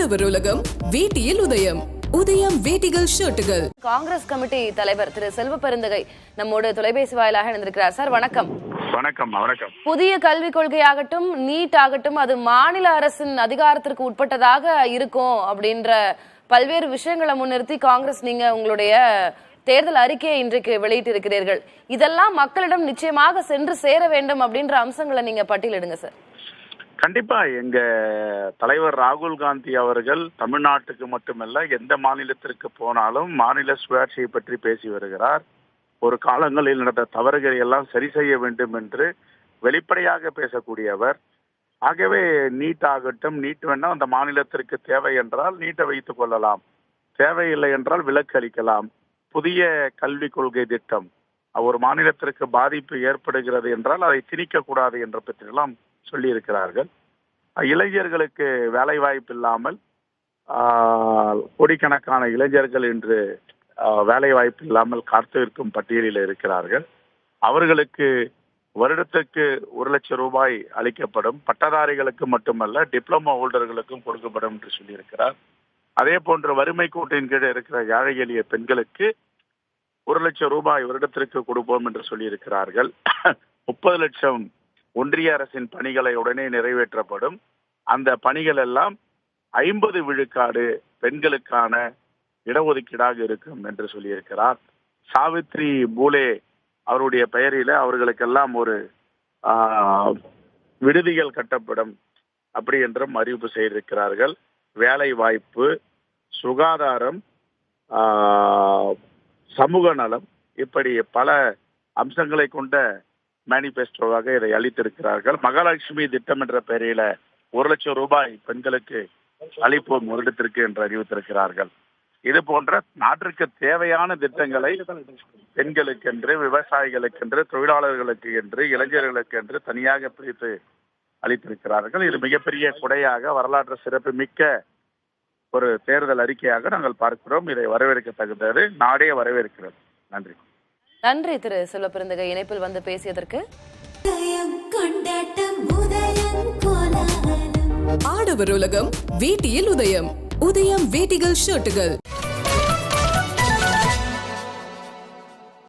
ஆடவர் உலகம் வேட்டியில் உதயம். உதயம் வேட்டிகள் ஷர்ட்டுகள். காங்கிரஸ் கமிட்டி தலைவர் திரு செல்வ பெருந்தகை நம்மோடு தொலைபேசி வாயிலாக இணைந்திருக்கிறார். சார் வணக்கம். வணக்கம். வணக்கம். புதிய கல்விக் கொள்கையாகட்டும் நீட் ஆகட்டும் அது மாநில அரசின் அதிகாரத்திற்கு உட்பட்டதாக இருக்கும் அப்படின்ற பல்வேறு விஷயங்களை முன்னிறுத்தி காங்கிரஸ் நீங்க உங்களுடைய தேர்தல் அறிக்கையை இன்றைக்கு வெளியிட்டிருக்கிறீர்கள். இதெல்லாம் மக்களிடம் நிச்சயமாக சென்று சேர வேண்டும் அப்படின்ற அம்சங்களை நீங்க பட்டியலிடுங்க சார். கண்டிப்பா எங்க தலைவர் ராகுல் காந்தி அவர்கள் தமிழ்நாட்டுக்கு மட்டுமல்ல எந்த மாநிலத்திற்கு போனாலும் மாநில சுயாட்சியை பற்றி பேசி வருகிறார். ஒரு காலங்களில் நடந்த தவறுகளை எல்லாம் சரி செய்ய வேண்டும் என்று வெளிப்படையாக பேசக்கூடியவர். ஆகவே நீட் ஆகட்டும், நீட் வேண்டாம் அந்த மாநிலத்திற்கு தேவை என்றால் நீட்டை வைத்துக் கொள்ளலாம், தேவையில்லை என்றால் விலக்கு அளிக்கலாம். புதிய கல்விக் கொள்கை திட்டம் ஒரு மாநிலத்திற்கு பாதிப்பு ஏற்படுகிறது என்றால் அதை திணிக்க கூடாது என்ற பற்றியெல்லாம் சொல்லி இருக்கிறார்கள். இளைஞர்களுக்கு வேலை வாய்ப்பு இல்லாமல் கோடிக்கணக்கான இளைஞர்கள் இன்று வேலை வாய்ப்பு இல்லாமல் காத்திருக்கும் பட்டியலில் இருக்கிறார்கள். அவர்களுக்கு வருடத்திற்கு 1 லட்சம் ரூபாய் அளிக்கப்படும். பட்டதாரிகளுக்கு மட்டுமல்ல டிப்ளமோ ஹோல்டர்களுக்கும் கொடுக்கப்படும் என்று சொல்லியிருக்கிறார். அதே போன்று வறுமை கோட்டின் கீழ் இருக்கிற ஏழை எளிய பெண்களுக்கு 1 லட்சம் ரூபாய் வருடத்திற்கு கொடுப்போம் என்று சொல்லியிருக்கிறார்கள். 30 லட்சம் ஒன்றிய அரசின் பணிகளை உடனே நிறைவேற்றப்படும். அந்த பணிகள் எல்லாம் 50 விழுக்காடு பெண்களுக்கான இடஒதுக்கீடாக இருக்கும் என்று சொல்லியிருக்கிறார். சாவித்ரி பூலே அவருடைய பெயரில அவர்களுக்கெல்லாம் ஒரு விடுதிகள் கட்டப்படும் அப்படி என்றும் அறிவிப்பு செய்திருக்கிறார்கள். வேலை வாய்ப்பு, சுகாதாரம், சமூக நலம், இப்படி பல அம்சங்களை கொண்ட மேனிபெஸ்டோவாக இதை அளித்திருக்கிறார்கள். மகாலட்சுமி திட்டம் என்ற பெயரில 1 லட்சம் ரூபாய் பெண்களுக்கு அளிப்போம் வருடத்திற்கு என்று அறிவித்திருக்கிறார்கள். இது போன்ற நாட்டிற்கு தேவையான திட்டங்களை பெண்களுக்கென்று, விவசாயிகளுக்கென்று, தொழிலாளர்களுக்கு என்று, இளைஞர்களுக்கு என்று தனியாக பிரித்து அளித்திருக்கிறார்கள். இது மிகப்பெரிய கொடையாக, வரலாற்று சிறப்பு மிக்க ஒரு தேர்தல் அறிக்கையாக நாங்கள் பார்க்கிறோம். இதை வரவேற்க தகுந்தது, நாடே வரவேற்கிறது. நன்றி. நன்றி திரு செல்வ பெருந்தகை இணைப்பில் வந்து பேசியதற்கு. ஆடவர் உலகம் வேட்டியில் உதயம். உதயம் வேட்டிகள் ஷர்ட்டுகள்.